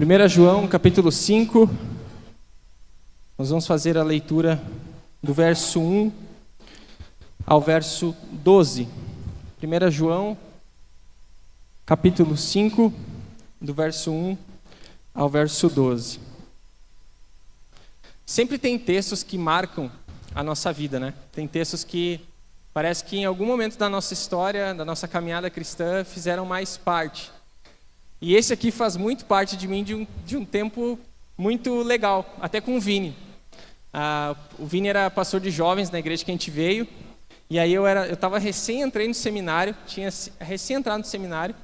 1 João, capítulo 5, nós vamos fazer a leitura do verso 1 ao verso 12. 1 João, capítulo 5, do verso 1 ao verso 12. Sempre tem textos que marcam a nossa vida, né? Tem textos que parece que em algum momento da nossa história, da nossa caminhada cristã, fizeram mais parte. E esse aqui faz muito parte de mim de um tempo muito legal, até com o Vini. O Vini era pastor de jovens na igreja que a gente veio, e aí eu estava recém-entrei no seminário, tinha recém-entrado no seminário,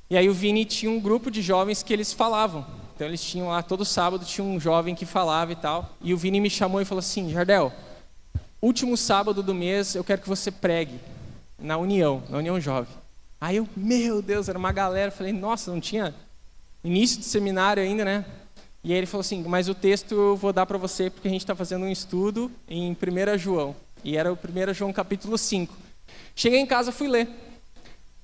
e aí o Vini tinha um grupo de jovens que eles falavam. Então eles tinham lá, todo sábado tinha um jovem que falava e tal, e o Vini me chamou e falou assim: Jardel, último sábado do mês eu quero que você pregue na União Jovem. Aí eu, meu Deus, era uma galera, eu falei, nossa, não tinha início de seminário ainda, né? E aí ele falou assim, mas o texto eu vou dar para você porque a gente está fazendo um estudo em 1 João. E era o 1 João capítulo 5. Cheguei em casa, fui ler.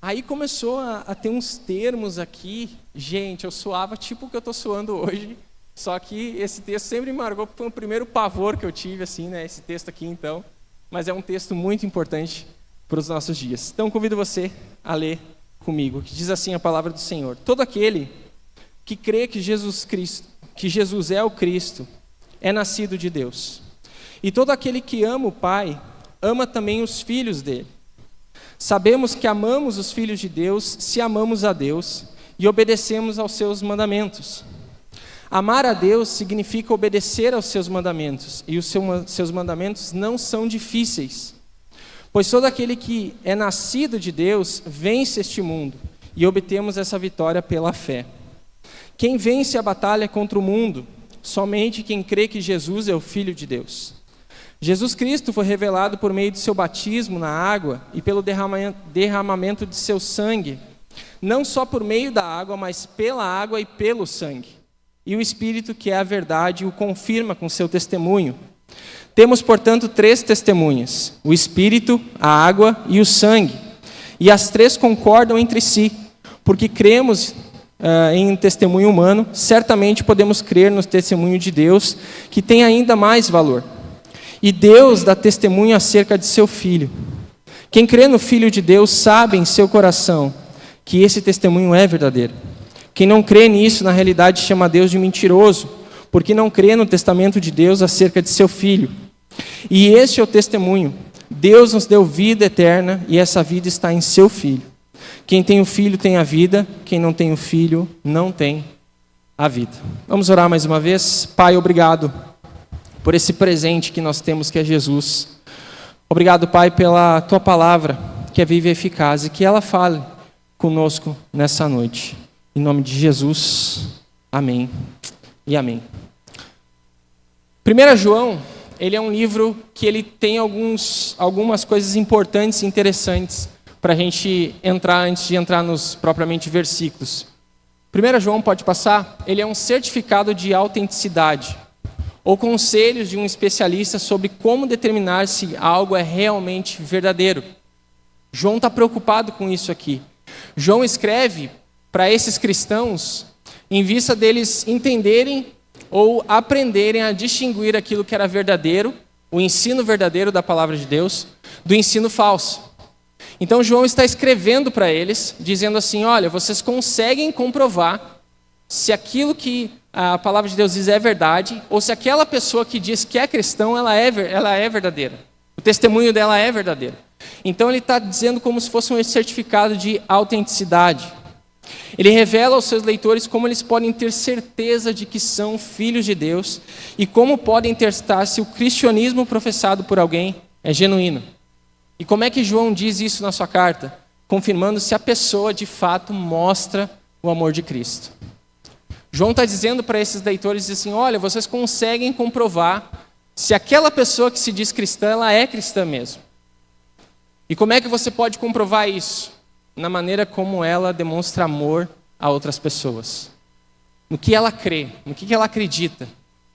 Aí começou a ter uns termos aqui, gente, eu suava tipo o que eu estou suando hoje, só que esse texto sempre me marcou, foi o primeiro pavor que eu tive, assim, né? Esse texto aqui, então. Mas é um texto muito importante para os nossos dias. Então convido você a ler comigo, que diz assim a palavra do Senhor: todo aquele que crê que Jesus é o Cristo, é nascido de Deus. E todo aquele que ama o Pai, ama também os filhos dele. Sabemos que amamos os filhos de Deus se amamos a Deus e obedecemos aos seus mandamentos. Amar a Deus significa obedecer aos seus mandamentos, e os seus mandamentos não são difíceis. Pois todo aquele que é nascido de Deus vence este mundo, e obtemos essa vitória pela fé. Quem vence a batalha contra o mundo? Somente quem crê que Jesus é o Filho de Deus. Jesus Cristo foi revelado por meio de seu batismo na água e pelo derramamento de seu sangue, não só por meio da água, mas pela água e pelo sangue. E o Espírito, que é a verdade, o confirma com seu testemunho. Temos, portanto, 3 testemunhas: o Espírito, a água e o sangue. E as 3 concordam entre si, porque cremos em testemunho humano, certamente podemos crer no testemunho de Deus, que tem ainda mais valor. E Deus dá testemunho acerca de seu Filho. Quem crê no Filho de Deus sabe em seu coração que esse testemunho é verdadeiro. Quem não crê nisso, na realidade, chama Deus de mentiroso, porque não crê no testamento de Deus acerca de seu Filho. E este é o testemunho: Deus nos deu vida eterna, e essa vida está em seu Filho. Quem tem o Filho tem a vida, quem não tem o Filho não tem a vida. Vamos orar mais uma vez? Pai, obrigado por esse presente que nós temos, que é Jesus. Obrigado, Pai, pela Tua palavra, que é viva e eficaz, e que ela fale conosco nessa noite. Em nome de Jesus, amém e amém. 1 João, ele é um livro que ele tem algumas coisas importantes e interessantes para a gente entrar, antes de entrar nos propriamente versículos. 1 João, pode passar, ele é um certificado de autenticidade, ou conselhos de um especialista sobre como determinar se algo é realmente verdadeiro. João está preocupado com isso aqui. João escreve para esses cristãos em vista deles entenderem ou aprenderem a distinguir aquilo que era verdadeiro, o ensino verdadeiro da palavra de Deus, do ensino falso. Então João está escrevendo para eles, dizendo assim: olha, vocês conseguem comprovar se aquilo que a palavra de Deus diz é verdade, ou se aquela pessoa que diz que é cristão, ela é verdadeira. O testemunho dela é verdadeiro. Então ele está dizendo como se fosse um certificado de autenticidade. Ele revela aos seus leitores como eles podem ter certeza de que são filhos de Deus e como podem testar se o cristianismo professado por alguém é genuíno. E como é que João diz isso na sua carta? Confirmando se a pessoa de fato mostra o amor de Cristo. João está dizendo para esses leitores assim: olha, vocês conseguem comprovar se aquela pessoa que se diz cristã, ela é cristã mesmo. E como é que você pode comprovar isso? Na maneira como ela demonstra amor a outras pessoas. No que ela crê, no que ela acredita.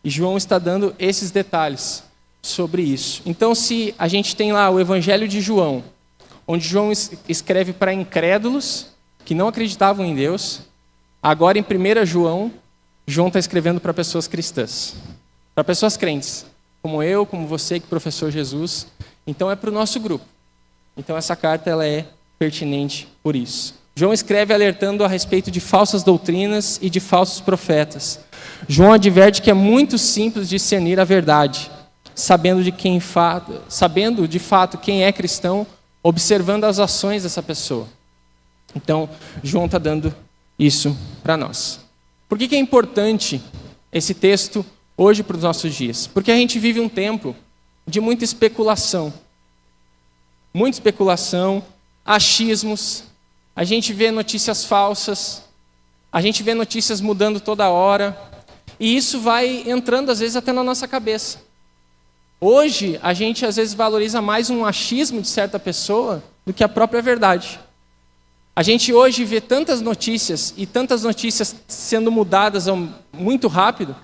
E João está dando esses detalhes sobre isso. Então, se a gente tem lá o Evangelho de João, onde João escreve para incrédulos que não acreditavam em Deus, agora em 1 João, João está escrevendo para pessoas cristãs, para pessoas crentes, como eu, como você, que professou Jesus. Então é para o nosso grupo. Então essa carta ela é pertinente por isso. João escreve alertando a respeito de falsas doutrinas e de falsos profetas. João adverte que é muito simples discernir a verdade, sabendo de fato quem é cristão, observando as ações dessa pessoa. Então, João está dando isso para nós. Por que é importante esse texto hoje para os nossos dias? Porque a gente vive um tempo de muita especulação. Muita especulação, achismos, a gente vê notícias falsas, a gente vê notícias mudando toda hora, e isso vai entrando às vezes até na nossa cabeça. Hoje, a gente às vezes valoriza mais um achismo de certa pessoa do que a própria verdade. A gente hoje vê tantas notícias e tantas notícias sendo mudadas muito rápido,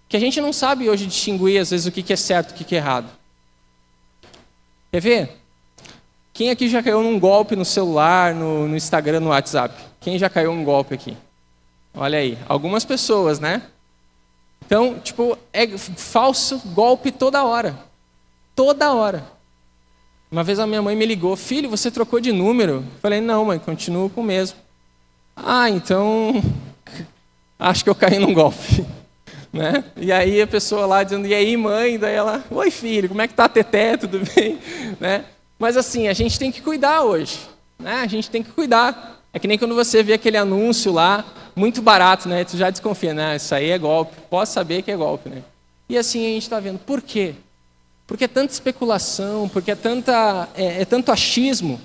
que a gente não sabe hoje distinguir às vezes o que é certo e o que é errado. Quer ver? Quem aqui já caiu num golpe no celular, no Instagram, no WhatsApp? Quem já caiu num golpe aqui? Olha aí, algumas pessoas, né? Então, é falso golpe toda hora. Toda hora. Uma vez a minha mãe me ligou, filho, você trocou de número? Eu falei, não, mãe, continuo com o mesmo. Ah, então, acho que eu caí num golpe. Né? E aí a pessoa lá dizendo, e aí mãe? Daí ela, oi filho, como é que tá a Teté, tudo bem? Né? Mas assim, a gente tem que cuidar hoje, né? A gente tem que cuidar. É que nem quando você vê aquele anúncio lá, muito barato, né? Tu já desconfia, né? Isso aí é golpe, posso saber que é golpe, né? E assim a gente está vendo. Por quê? Porque é tanta especulação, porque é tanto achismo.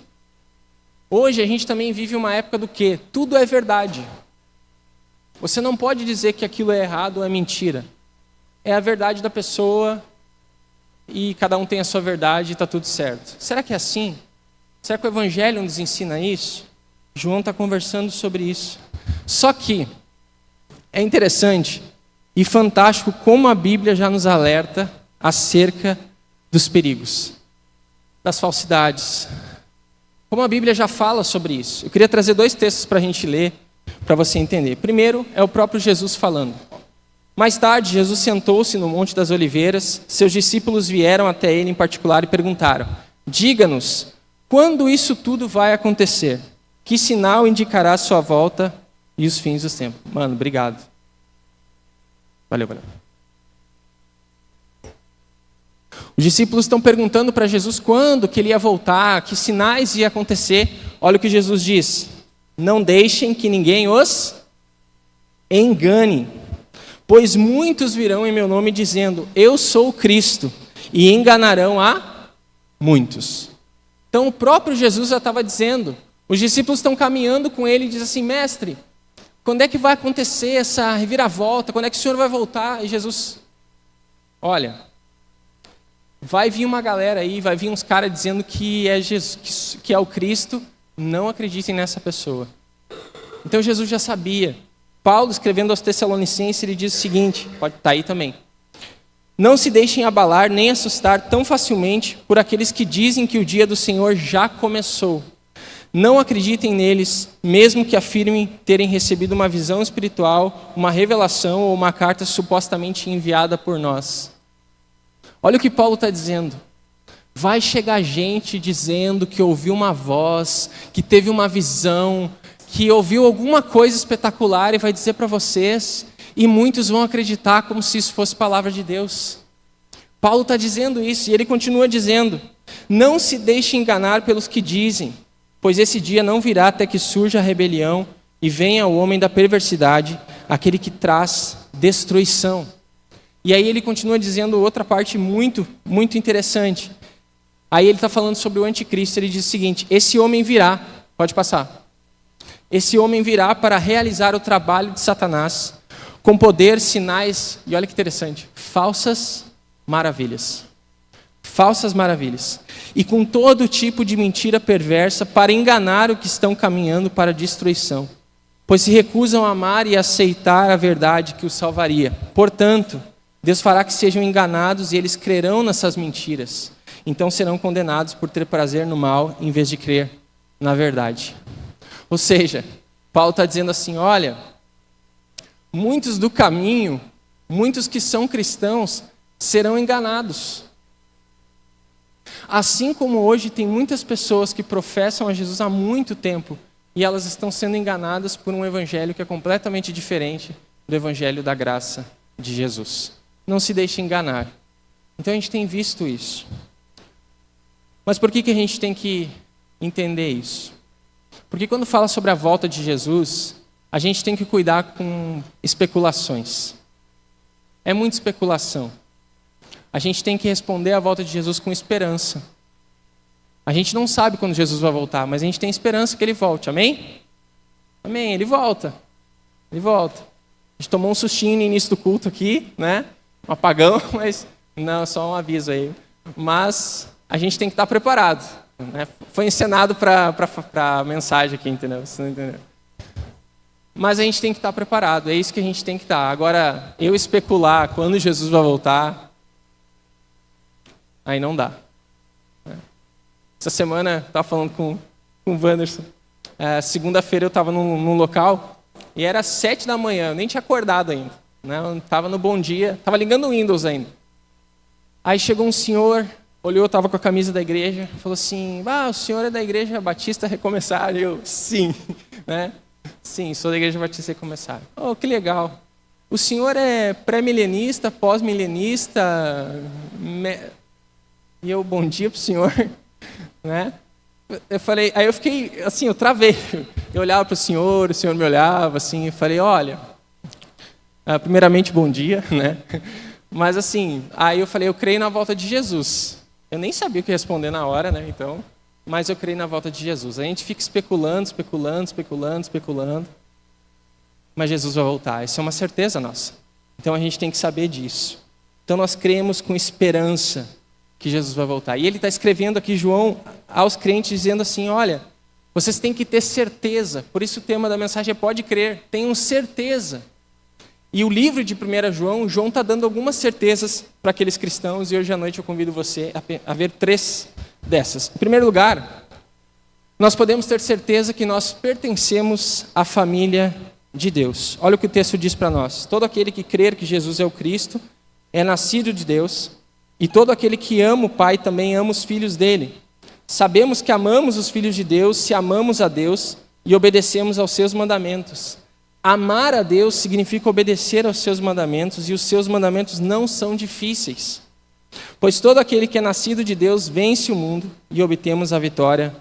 Hoje a gente também vive uma época do quê? Tudo é verdade. Você não pode dizer que aquilo é errado ou é mentira. É a verdade da pessoa e cada um tem a sua verdade e está tudo certo. Será que é assim? Será que o Evangelho nos ensina isso? João está conversando sobre isso. Só que é interessante e fantástico como a Bíblia já nos alerta acerca dos perigos, das falsidades. Como a Bíblia já fala sobre isso. Eu queria trazer 2 textos para a gente ler, para você entender. Primeiro é o próprio Jesus falando. Mais tarde, Jesus sentou-se no Monte das Oliveiras. Seus discípulos vieram até ele em particular e perguntaram: diga-nos, quando isso tudo vai acontecer? Que sinal indicará a sua volta e os fins dos tempos? Mano, obrigado. Valeu. Os discípulos estão perguntando para Jesus quando que ele ia voltar, que sinais ia acontecer. Olha o que Jesus diz: não deixem que ninguém os engane, pois muitos virão em meu nome dizendo, eu sou o Cristo, e enganarão a muitos. Então o próprio Jesus já estava dizendo, os discípulos estão caminhando com ele e dizem assim, mestre, quando é que vai acontecer essa reviravolta? Quando é que o Senhor vai voltar? E Jesus, olha, vai vir uma galera aí, vai vir uns caras dizendo que é Jesus, que é o Cristo, não acreditem nessa pessoa. Então Jesus já sabia. Paulo, escrevendo aos Tessalonicenses, ele diz o seguinte, pode estar aí também. Não se deixem abalar nem assustar tão facilmente por aqueles que dizem que o dia do Senhor já começou. Não acreditem neles, mesmo que afirmem terem recebido uma visão espiritual, uma revelação ou uma carta supostamente enviada por nós. Olha o que Paulo está dizendo. Vai chegar gente dizendo que ouviu uma voz, que teve uma visão, que ouviu alguma coisa espetacular e vai dizer para vocês, e muitos vão acreditar como se isso fosse palavra de Deus. Paulo está dizendo isso, e ele continua dizendo, não se deixe enganar pelos que dizem, pois esse dia não virá até que surja a rebelião e venha o homem da perversidade, aquele que traz destruição. E aí ele continua dizendo outra parte muito, muito interessante. Aí ele está falando sobre o anticristo, ele diz o seguinte, esse homem virá, pode passar. Esse homem virá para realizar o trabalho de Satanás, com poder, sinais, e olha que interessante, falsas maravilhas. Falsas maravilhas. E com todo tipo de mentira perversa para enganar o que estão caminhando para a destruição. Pois se recusam a amar e aceitar a verdade que os salvaria. Portanto, Deus fará que sejam enganados e eles crerão nessas mentiras. Então serão condenados por ter prazer no mal em vez de crer na verdade. Ou seja, Paulo está dizendo assim, olha, muitos do caminho, muitos que são cristãos, serão enganados. Assim como hoje tem muitas pessoas que professam a Jesus há muito tempo e elas estão sendo enganadas por um evangelho que é completamente diferente do evangelho da graça de Jesus. Não se deixe enganar. Então a gente tem visto isso. Mas por que a gente tem que entender isso? Porque quando fala sobre a volta de Jesus, a gente tem que cuidar com especulações. É muita especulação. A gente tem que responder à volta de Jesus com esperança. A gente não sabe quando Jesus vai voltar, mas a gente tem esperança que ele volte, amém? Amém, ele volta. Ele volta. A gente tomou um sustinho no início do culto aqui, né? Um apagão, mas não, só um aviso aí. Mas a gente tem que estar preparado. Né? Foi encenado para a mensagem aqui, entendeu? Você não entendeu? Mas a gente tem que estar preparado, é isso que a gente tem que estar. Agora, eu especular quando Jesus vai voltar, aí não dá. Essa semana, eu estava falando com o Wanderson. Segunda-feira eu estava num local e era 7 da manhã, eu nem tinha acordado ainda. Né? Eu estava no Bom Dia, estava ligando o Windows ainda. Aí chegou um senhor, olhou, estava com a camisa da igreja, falou assim, o senhor é da Igreja Batista Recomeçar? Eu, sim, né? Sim, sou da Igreja Batista Recomeçar. Oh, que legal. O senhor é pré-milenista, pós-milenista? E eu, bom dia para o senhor. Né? Eu falei, aí eu fiquei, assim, eu travei. Eu olhava para o senhor me olhava, assim, e falei, olha, primeiramente, bom dia, né? Mas assim, aí eu falei, eu creio na volta de Jesus. Eu nem sabia o que responder na hora, né? Então, mas eu creio na volta de Jesus. A gente fica especulando. Mas Jesus vai voltar. Isso é uma certeza nossa. Então a gente tem que saber disso. Então nós cremos com esperança que Jesus vai voltar. E ele está escrevendo aqui, João, aos crentes, dizendo assim, olha, vocês têm que ter certeza. Por isso o tema da mensagem é pode crer. Tenham certeza. E o livro de 1 João está dando algumas certezas para aqueles cristãos, e hoje à noite eu convido você a ver 3 dessas. Em primeiro lugar, nós podemos ter certeza que nós pertencemos à família de Deus. Olha o que o texto diz para nós. Todo aquele que crer que Jesus é o Cristo é nascido de Deus, e todo aquele que ama o Pai também ama os filhos dele. Sabemos que amamos os filhos de Deus se amamos a Deus e obedecemos aos seus mandamentos. Amar a Deus significa obedecer aos seus mandamentos, e os seus mandamentos não são difíceis. Pois todo aquele que é nascido de Deus vence o mundo, e obtemos a vitória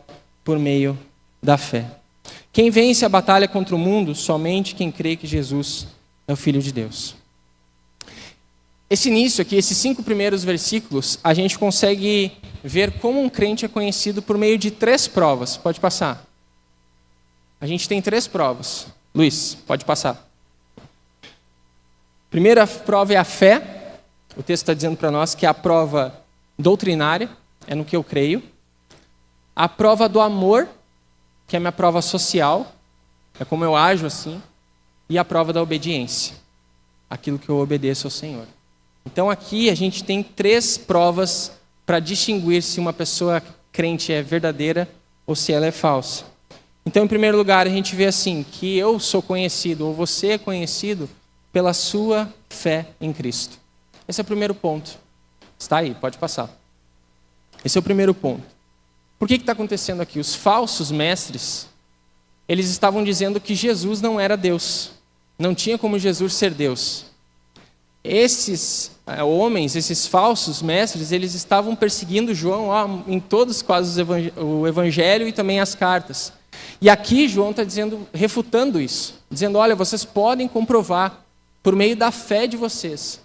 por meio da fé. Quem vence a batalha contra o mundo? Somente quem crê que Jesus é o Filho de Deus. Esse início aqui, esses 5 primeiros versículos, a gente consegue ver como um crente é conhecido por meio de 3 provas. Pode passar. A gente tem 3 provas. Luiz, pode passar. Primeira prova é a fé. O texto está dizendo para nós que é a prova doutrinária, é no que eu creio. A prova do amor, que é a minha prova social, é como eu ajo assim. E a prova da obediência, aquilo que eu obedeço ao Senhor. Então aqui a gente tem 3 provas para distinguir se uma pessoa crente é verdadeira ou se ela é falsa. Então, em primeiro lugar, a gente vê assim, que eu sou conhecido, ou você é conhecido, pela sua fé em Cristo. Esse é o primeiro ponto. Está aí, pode passar. Esse é o primeiro ponto. Por que está acontecendo aqui? Os falsos mestres, eles estavam dizendo que Jesus não era Deus. Não tinha como Jesus ser Deus. Esses homens, esses falsos mestres, eles estavam perseguindo João em todos quase o evangelho e também as cartas. E aqui João está refutando isso, dizendo, olha, vocês podem comprovar, por meio da fé de vocês,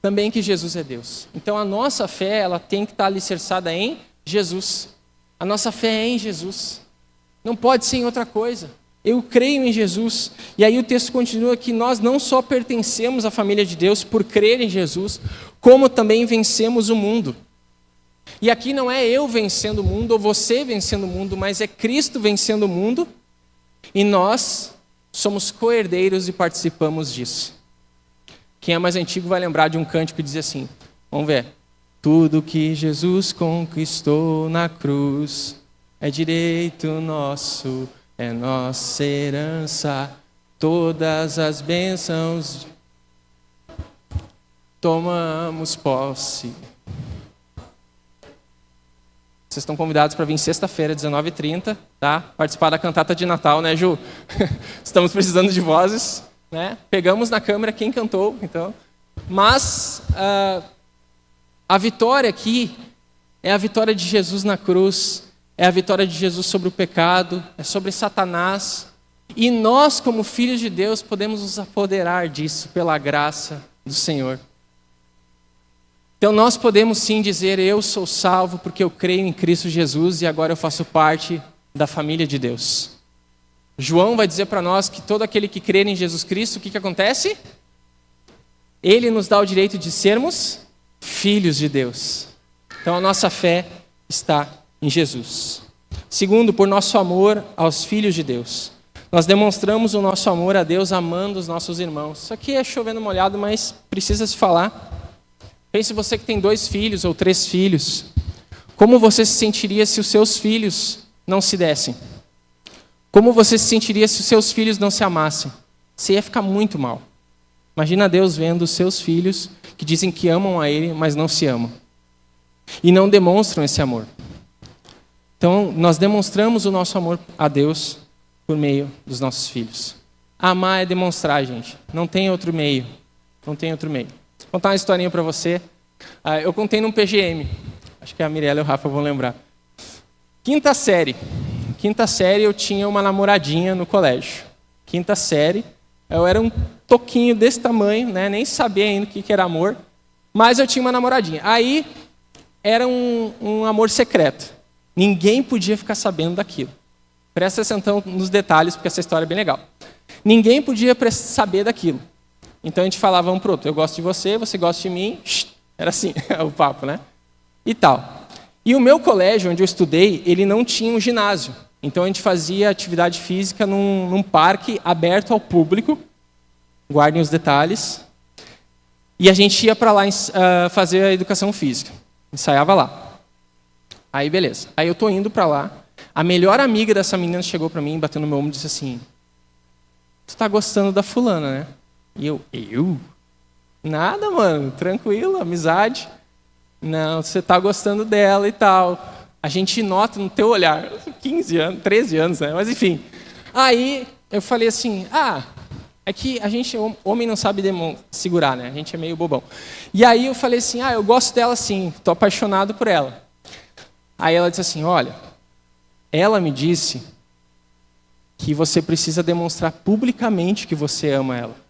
também que Jesus é Deus. Então a nossa fé, ela tem que estar alicerçada em Jesus. A nossa fé é em Jesus. Não pode ser em outra coisa. Eu creio em Jesus. E aí o texto continua que nós não só pertencemos à família de Deus por crer em Jesus, como também vencemos o mundo. E aqui não é eu vencendo o mundo ou você vencendo o mundo, mas é Cristo vencendo o mundo e nós somos co-herdeiros e participamos disso. Quem é mais antigo vai lembrar de um cântico que diz assim, vamos ver. Tudo que Jesus conquistou na cruz é direito nosso, é nossa herança. todas as bênçãos tomamos posse. Vocês estão convidados para vir sexta-feira, 19h30, tá? Participar da cantata de Natal, né, Ju? Estamos precisando de vozes, né? Pegamos na câmera quem cantou, então. Mas a vitória aqui é a vitória de Jesus na cruz, é a vitória de Jesus sobre o pecado, é sobre Satanás. E nós, como filhos de Deus, podemos nos apoderar disso pela graça do Senhor. Então nós podemos sim dizer, eu sou salvo porque eu creio em Cristo Jesus e agora eu faço parte da família de Deus. João vai dizer para nós que todo aquele que crer em Jesus Cristo, o que acontece? Ele nos dá o direito de sermos filhos de Deus. Então a nossa fé está em Jesus. Segundo, por nosso amor aos filhos de Deus. Nós demonstramos o nosso amor a Deus amando os nossos irmãos. Isso aqui é chovendo molhado, mas precisa se falar. Pense você que tem 2 filhos ou 3 filhos. Como você se sentiria se os seus filhos não se dessem? Como você se sentiria se os seus filhos não se amassem? Você ia ficar muito mal. Imagina Deus vendo os seus filhos que dizem que amam a Ele, mas não se amam. E não demonstram esse amor. Então, nós demonstramos o nosso amor a Deus por meio dos nossos filhos. Amar é demonstrar, gente. Não tem outro meio. Não tem outro meio. Vou contar uma historinha para você. Eu contei num PGM. Acho que a Mirella e o Rafa vão lembrar. Quinta série eu tinha uma namoradinha no colégio. Quinta série. Eu era um toquinho desse tamanho, né? Nem sabia ainda o que era amor. Mas eu tinha uma namoradinha. Aí era um amor secreto. Ninguém podia ficar sabendo daquilo. Presta atenção nos detalhes, porque essa história é bem legal. Ninguém podia saber daquilo. Então a gente falava um pro outro, eu gosto de você, você gosta de mim. Era assim o papo, né? E tal. E o meu colégio, onde eu estudei, ele não tinha um ginásio. Então a gente fazia atividade física num parque aberto ao público. Guardem os detalhes. E a gente ia para lá fazer a educação física. Ensaiava lá. Aí beleza. Aí eu tô indo para lá. A melhor amiga dessa menina chegou para mim, bateu no meu ombro e disse assim: tu tá gostando da fulana, né? E eu? Nada, mano, tranquilo, amizade. Não, você tá gostando dela e tal. A gente nota no teu olhar, 15 anos, 13 anos, né? Mas enfim. Aí eu falei assim, é que a gente, homem não sabe segurar, né? A gente é meio bobão. E aí eu falei assim, eu gosto dela sim, tô apaixonado por ela. Aí ela disse assim, olha, ela me disse que você precisa demonstrar publicamente que você ama ela.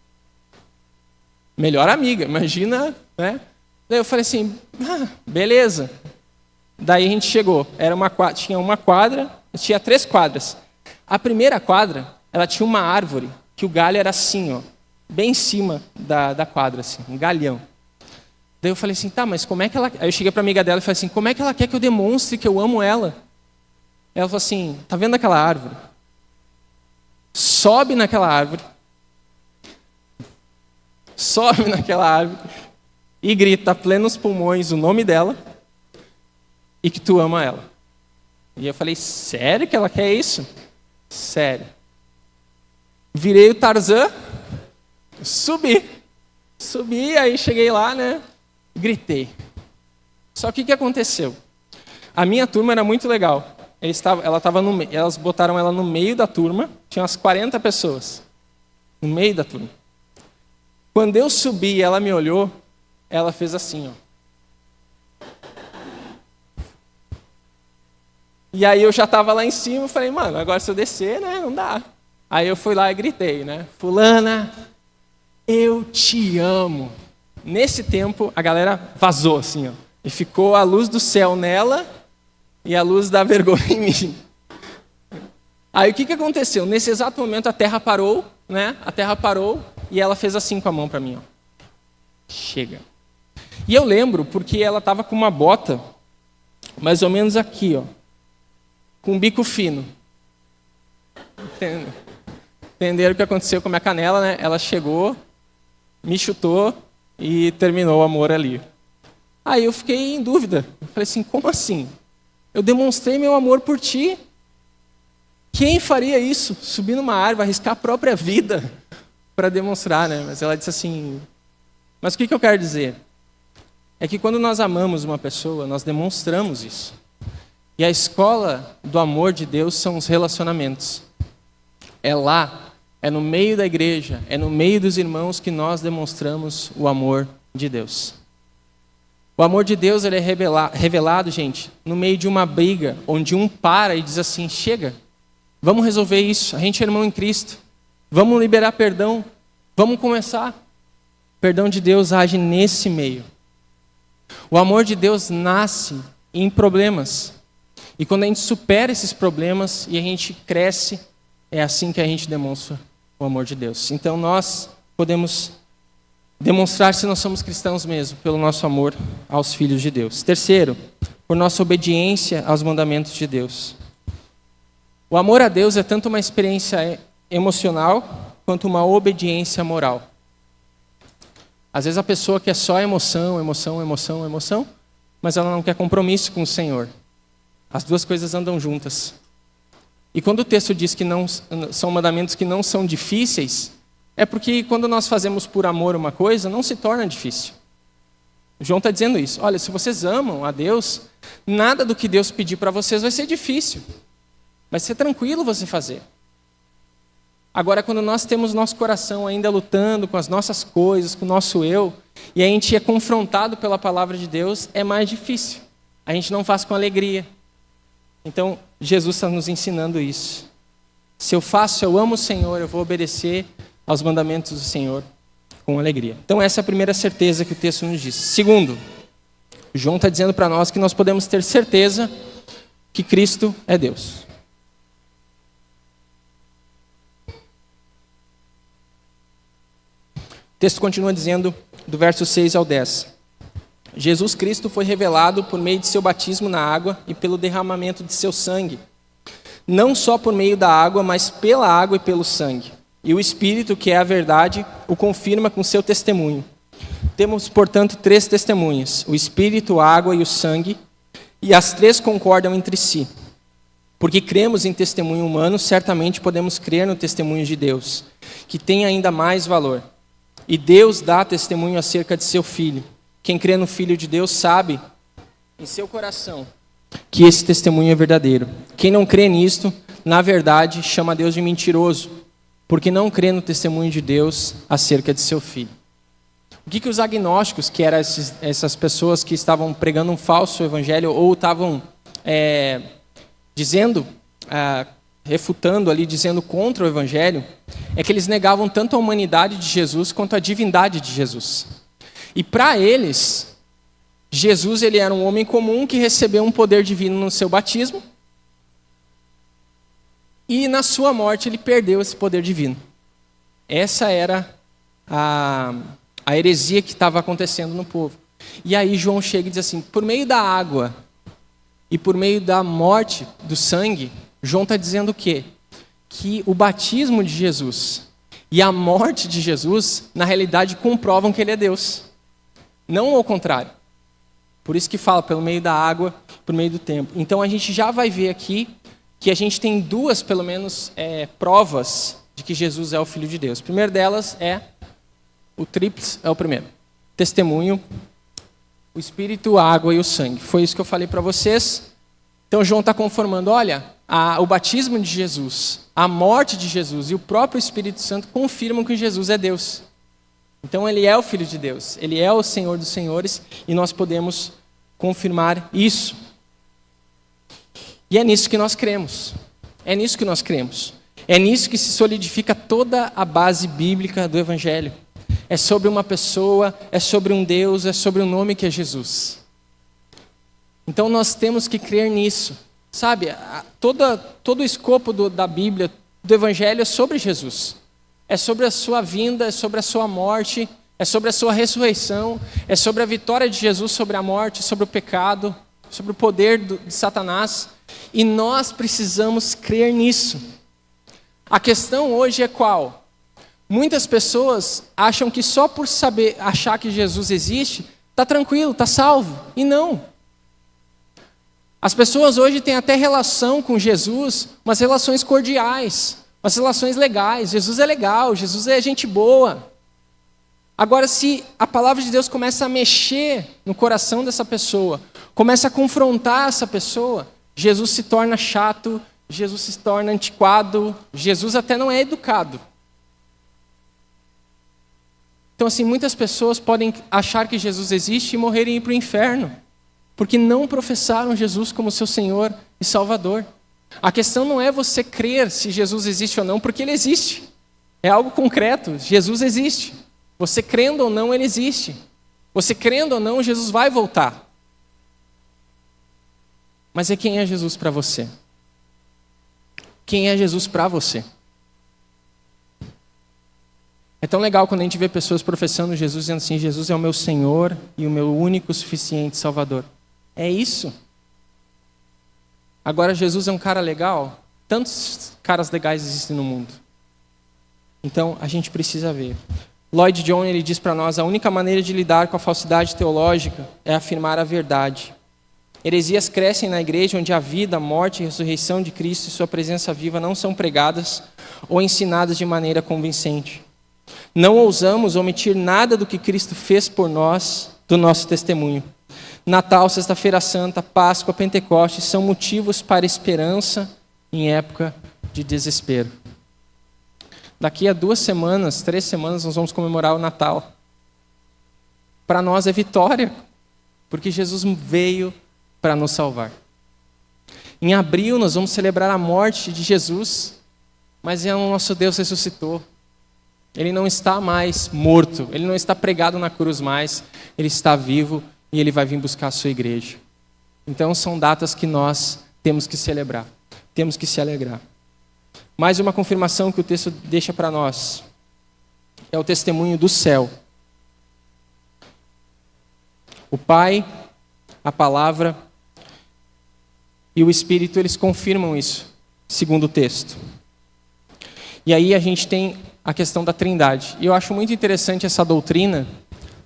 Melhor amiga, imagina, né? Daí eu falei assim, beleza. Daí a gente chegou, tinha uma quadra, tinha 3 quadras. A primeira quadra, ela tinha uma árvore, que o galho era assim, ó, bem em cima da quadra, assim, um galhão. Daí eu falei assim, mas como é que ela... Aí eu cheguei para a amiga dela e falei assim, como é que ela quer que eu demonstre que eu amo ela? Ela falou assim, tá vendo aquela árvore? Sobe naquela árvore e grita a plenos pulmões o nome dela e que tu ama ela. E eu falei, sério que ela quer isso? Sério. Virei o Tarzan, subi, aí cheguei lá, né? Gritei. Só que o que aconteceu? A minha turma era muito legal. Elas botaram ela no meio da turma, tinha umas 40 pessoas. No meio da turma. Quando eu subi e ela me olhou, ela fez assim, ó. E aí eu já estava lá em cima, eu falei, mano, agora se eu descer, né, não dá. Aí eu fui lá e gritei, né, fulana, eu te amo. Nesse tempo, a galera vazou assim, ó. E ficou a luz do céu nela e a luz da vergonha em mim. Aí o que aconteceu? Nesse exato momento a terra parou, né? A terra parou e ela fez assim com a mão para mim, ó. Chega. E eu lembro porque ela estava com uma bota mais ou menos aqui, ó, com um bico fino. Entenderam o que aconteceu com a minha canela, né? Ela chegou, me chutou e terminou o amor ali. Aí eu fiquei em dúvida. Eu falei assim, como assim? Eu demonstrei meu amor por ti. Quem faria isso? Subir numa árvore, arriscar a própria vida para demonstrar, né? Mas ela disse assim... Mas o que eu quero dizer? É que quando nós amamos uma pessoa, nós demonstramos isso. E a escola do amor de Deus são os relacionamentos. É lá, é no meio da igreja, é no meio dos irmãos que nós demonstramos o amor de Deus. O amor de Deus ele é revelado, gente, no meio de uma briga, onde um para e diz assim, chega, vamos resolver isso, a gente é irmão em Cristo, vamos liberar perdão, vamos começar. O perdão de Deus age nesse meio. O amor de Deus nasce em problemas. E quando a gente supera esses problemas e a gente cresce, é assim que a gente demonstra o amor de Deus. Então nós podemos demonstrar se nós somos cristãos mesmo, pelo nosso amor aos filhos de Deus. Terceiro, por nossa obediência aos mandamentos de Deus. O amor a Deus é tanto uma experiência emocional quanto uma obediência moral. Às vezes a pessoa quer só emoção, mas ela não quer compromisso com o Senhor. As duas coisas andam juntas. E quando o texto diz que não são mandamentos que não são difíceis, é porque quando nós fazemos por amor uma coisa, não se torna difícil. João está dizendo isso. Olha, se vocês amam a Deus, nada do que Deus pedir para vocês vai ser difícil. Vai ser tranquilo você fazer. Agora, quando nós temos nosso coração ainda lutando com as nossas coisas, com o nosso eu, e a gente é confrontado pela palavra de Deus, é mais difícil. A gente não faz com alegria. Então, Jesus está nos ensinando isso. Se eu amo o Senhor, eu vou obedecer aos mandamentos do Senhor com alegria. Então, essa é a primeira certeza que o texto nos diz. Segundo, João está dizendo para nós que nós podemos ter certeza que Cristo é Deus. O texto continua dizendo, do verso 6 ao 10. Jesus Cristo foi revelado por meio de seu batismo na água e pelo derramamento de seu sangue. Não só por meio da água, mas pela água e pelo sangue. E o Espírito, que é a verdade, o confirma com seu testemunho. Temos, portanto, 3 testemunhas: o Espírito, a água e o sangue, e as 3 concordam entre si. Porque cremos em testemunho humano, certamente podemos crer no testemunho de Deus, que tem ainda mais valor. E Deus dá testemunho acerca de seu Filho. Quem crê no Filho de Deus sabe, em seu coração, que esse testemunho é verdadeiro. Quem não crê nisto, na verdade, chama Deus de mentiroso, porque não crê no testemunho de Deus acerca de seu Filho. O que os agnósticos, que eram essas pessoas que estavam pregando um falso evangelho, ou estavam refutando ali, dizendo contra o evangelho, é que eles negavam tanto a humanidade de Jesus quanto a divindade de Jesus. E para eles, Jesus ele era um homem comum que recebeu um poder divino no seu batismo, e na sua morte ele perdeu esse poder divino. Essa era a heresia que estava acontecendo no povo. E aí João chega e diz assim, por meio da água e por meio da morte do sangue, João está dizendo o quê? Que o batismo de Jesus e a morte de Jesus, na realidade, comprovam que ele é Deus. Não ao contrário. Por isso que fala, pelo meio da água, por meio do tempo. Então a gente já vai ver aqui que a gente tem 2, pelo menos, provas de que Jesus é o Filho de Deus. A primeira delas é o tríplice, é o primeiro. Testemunho, o Espírito, a água e o sangue. Foi isso que eu falei para vocês. Então João está conformando, olha, o batismo de Jesus, a morte de Jesus e o próprio Espírito Santo confirmam que Jesus é Deus. Então ele é o Filho de Deus, ele é o Senhor dos Senhores e nós podemos confirmar isso. E é nisso que nós cremos. É nisso que nós cremos. É nisso que se solidifica toda a base bíblica do Evangelho. É sobre uma pessoa, é sobre um Deus, é sobre um nome que é Jesus. Então nós temos que crer nisso. Sabe, todo o escopo da Bíblia, do Evangelho é sobre Jesus. É sobre a sua vinda, é sobre a sua morte, é sobre a sua ressurreição, é sobre a vitória de Jesus sobre a morte, sobre o pecado, sobre o poder de Satanás. E nós precisamos crer nisso. A questão hoje é qual? Muitas pessoas acham que só por achar que Jesus existe, está tranquilo, está salvo. E não. As pessoas hoje têm até relação com Jesus, umas relações cordiais, umas relações legais. Jesus é legal, Jesus é gente boa. Agora, se a palavra de Deus começa a mexer no coração dessa pessoa, começa a confrontar essa pessoa, Jesus se torna chato, Jesus se torna antiquado, Jesus até não é educado. Então, assim, muitas pessoas podem achar que Jesus existe e morrerem e ir para o inferno, porque não professaram Jesus como seu Senhor e Salvador. A questão não é você crer se Jesus existe ou não, porque Ele existe. É algo concreto, Jesus existe. Você crendo ou não, Ele existe. Você crendo ou não, Jesus vai voltar. Mas quem é Jesus para você? Quem é Jesus para você? É tão legal quando a gente vê pessoas professando Jesus, dizendo assim, Jesus é o meu Senhor e o meu único suficiente Salvador. É isso. Agora, Jesus é um cara legal? Tantos caras legais existem no mundo. Então, a gente precisa ver. Lloyd Jones, ele diz para nós, a única maneira de lidar com a falsidade teológica é afirmar a verdade. Heresias crescem na igreja onde a vida, a morte e a ressurreição de Cristo e sua presença viva não são pregadas ou ensinadas de maneira convincente. Não ousamos omitir nada do que Cristo fez por nós, do nosso testemunho. Natal, Sexta-feira Santa, Páscoa, Pentecostes são motivos para esperança em época de desespero. Daqui a 2 semanas, 3 semanas, nós vamos comemorar o Natal. Para nós é vitória, porque Jesus veio para nos salvar. Em abril, nós vamos celebrar a morte de Jesus, mas o nosso Deus ressuscitou. Ele não está mais morto, Ele não está pregado na cruz mais, Ele está vivo e Ele vai vir buscar a sua igreja. Então são datas que nós temos que celebrar, temos que se alegrar. Mais uma confirmação que o texto deixa para nós é o testemunho do céu. O Pai, a Palavra e o Espírito, eles confirmam isso, segundo o texto. E aí a gente tem a questão da Trindade. E eu acho muito interessante essa doutrina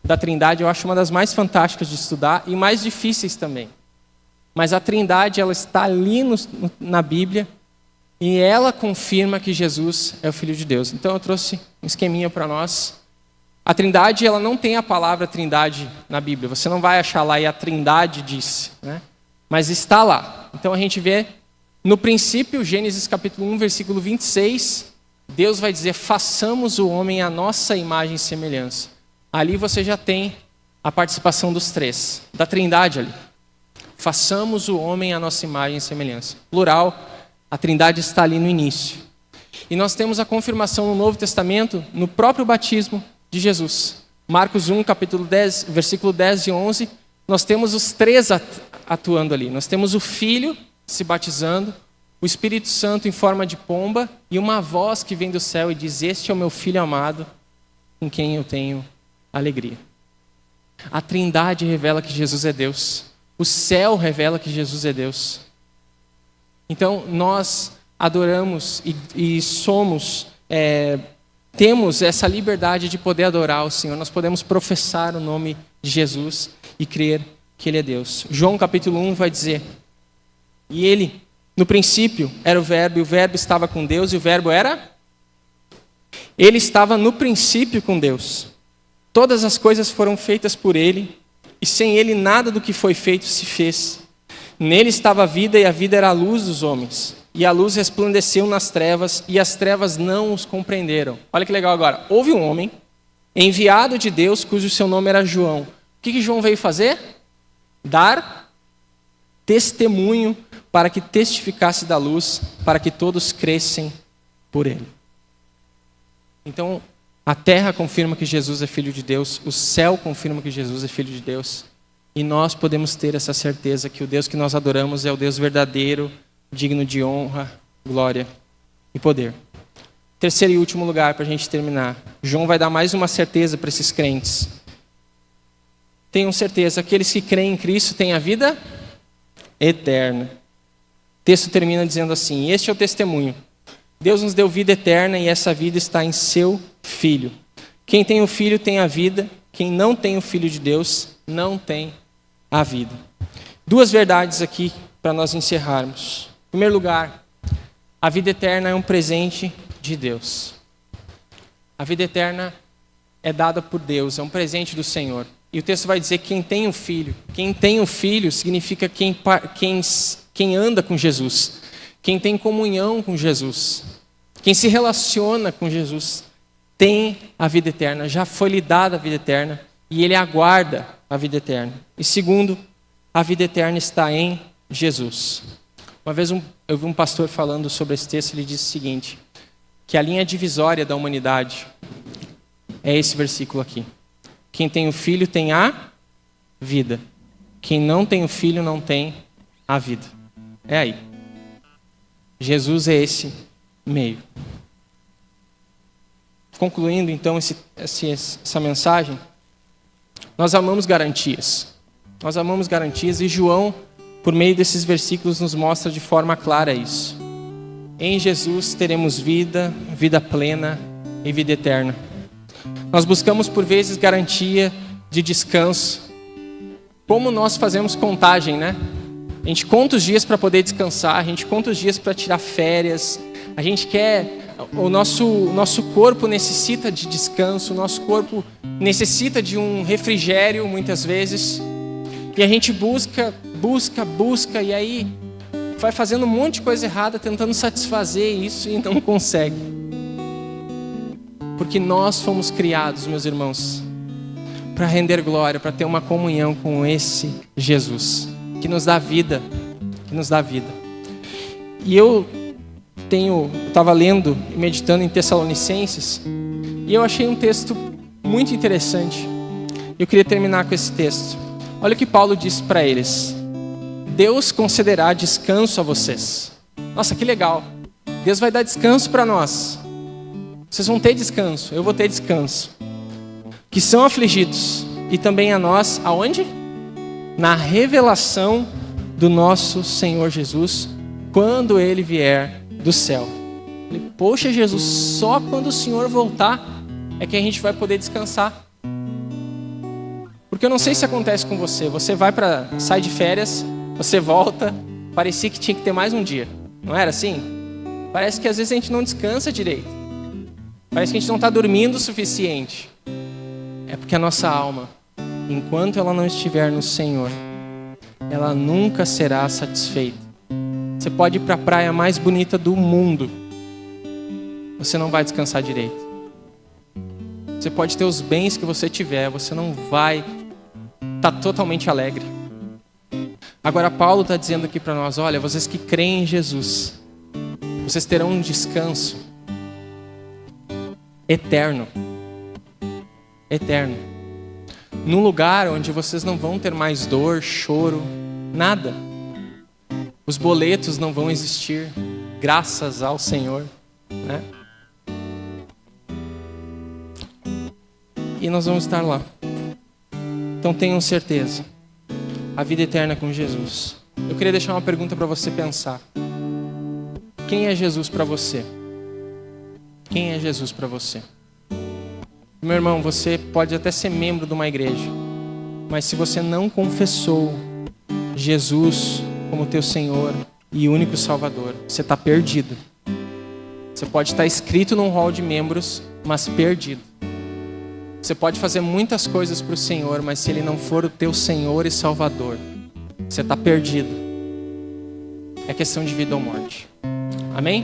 da Trindade, eu acho uma das mais fantásticas de estudar e mais difíceis também. Mas a Trindade, ela está ali na Bíblia e ela confirma que Jesus é o Filho de Deus. Então eu trouxe um esqueminha para nós. A Trindade, ela não tem a palavra Trindade na Bíblia. Você não vai achar lá e a Trindade disse, né? Mas está lá. Então a gente vê no princípio, Gênesis capítulo 1, versículo 26, Deus vai dizer, façamos o homem à nossa imagem e semelhança. Ali você já tem a participação dos 3, da Trindade ali. Façamos o homem à nossa imagem e semelhança. Plural, a Trindade está ali no início. E nós temos a confirmação no Novo Testamento, no próprio batismo de Jesus. Marcos 1, capítulo 10, versículo 10 e 11, nós temos os 3 atuando ali. Nós temos o Filho se batizando, o Espírito Santo em forma de pomba e uma voz que vem do céu e diz, este é o meu Filho amado, com quem eu tenho alegria. A Trindade revela que Jesus é Deus. O céu revela que Jesus é Deus. Então, nós adoramos e somos, temos essa liberdade de poder adorar o Senhor. Nós podemos professar o nome de Jesus e crer que Ele é Deus. João capítulo 1 vai dizer, e Ele, no princípio, era o Verbo, e o Verbo estava com Deus, e o Verbo era? Ele estava no princípio com Deus. Todas as coisas foram feitas por Ele, e sem Ele nada do que foi feito se fez. Nele estava a vida, e a vida era a luz dos homens. E a luz resplandeceu nas trevas, e as trevas não os compreenderam. Olha que legal agora. Houve um homem, enviado de Deus, cujo seu nome era João. O que João veio fazer? Dar testemunho para que testificasse da luz, para que todos crescem por ele. Então, a terra confirma que Jesus é Filho de Deus, o céu confirma que Jesus é Filho de Deus, e nós podemos ter essa certeza que o Deus que nós adoramos é o Deus verdadeiro, digno de honra, glória e poder. Terceiro e último lugar, para a gente terminar. João vai dar mais uma certeza para esses crentes. Tenham certeza, aqueles que creem em Cristo têm a vida eterna. O texto termina dizendo assim, este é o testemunho. Deus nos deu vida eterna e essa vida está em seu Filho. Quem tem o Filho tem a vida, quem não tem o Filho de Deus não tem a vida. 2 verdades aqui para nós encerrarmos. Em primeiro lugar, a vida eterna é um presente de Deus. A vida eterna é dada por Deus, é um presente do Senhor. E o texto vai dizer que quem tem um filho. Quem tem um filho significa quem anda com Jesus. Quem tem comunhão com Jesus. Quem se relaciona com Jesus tem a vida eterna. Já foi lhe dada a vida eterna. E ele aguarda a vida eterna. E segundo, a vida eterna está em Jesus. Uma vez eu vi um pastor falando sobre esse texto, ele disse o seguinte, que a linha divisória da humanidade é esse versículo aqui. Quem tem o filho tem a vida. Quem não tem o filho não tem a vida. É aí. Jesus é esse meio. Concluindo então essa mensagem, nós amamos garantias. Nós amamos garantias e João, por meio desses versículos, nos mostra de forma clara isso. Em Jesus teremos vida, vida plena e vida eterna. Nós buscamos por vezes garantia de descanso. Como nós fazemos contagem, né? A gente conta os dias para poder descansar, a gente conta os dias para tirar férias. A gente quer, o nosso corpo necessita de descanso, o nosso corpo necessita de um refrigério muitas vezes. E a gente busca e aí vai fazendo um monte de coisa errada tentando satisfazer isso e não consegue. Porque nós fomos criados, meus irmãos, para render glória, para ter uma comunhão com esse Jesus, que nos dá vida, E eu estava lendo e meditando em Tessalonicenses, e eu achei um texto muito interessante. Eu queria terminar com esse texto. Olha o que Paulo disse para eles. Deus concederá descanso a vocês. Nossa, que legal. Deus vai dar descanso para nós. Vocês vão ter descanso, eu vou ter descanso. Que são afligidos. E também a nós, aonde? Na revelação do nosso Senhor Jesus, quando Ele vier do céu. Poxa, Jesus, só quando o Senhor voltar é que a gente vai poder descansar. Porque eu não sei se acontece com você. Você sai de férias, você volta, parecia que tinha que ter mais um dia. Não era assim? Parece que às vezes a gente não descansa direito. Parece que a gente não está dormindo o suficiente. É porque a nossa alma, enquanto ela não estiver no Senhor, ela nunca será satisfeita. Você pode ir para a praia mais bonita do mundo, você não vai descansar direito. Você pode ter os bens que você tiver, você não vai estar totalmente alegre. Agora Paulo está dizendo aqui para nós, olha, vocês que creem em Jesus, vocês terão um descanso eterno. Eterno. Num lugar onde vocês não vão ter mais dor, choro, nada. Os boletos não vão existir, graças ao Senhor, né? E nós vamos estar lá. Então tenham certeza. A vida eterna com Jesus. Eu queria deixar uma pergunta para você pensar. Quem é Jesus para você? Quem é Jesus para você? Meu irmão, você pode até ser membro de uma igreja, mas se você não confessou Jesus como teu Senhor e único Salvador, você está perdido. Você pode estar inscrito num hall de membros, mas perdido. Você pode fazer muitas coisas para o Senhor, mas se Ele não for o teu Senhor e Salvador, você está perdido. É questão de vida ou morte. Amém?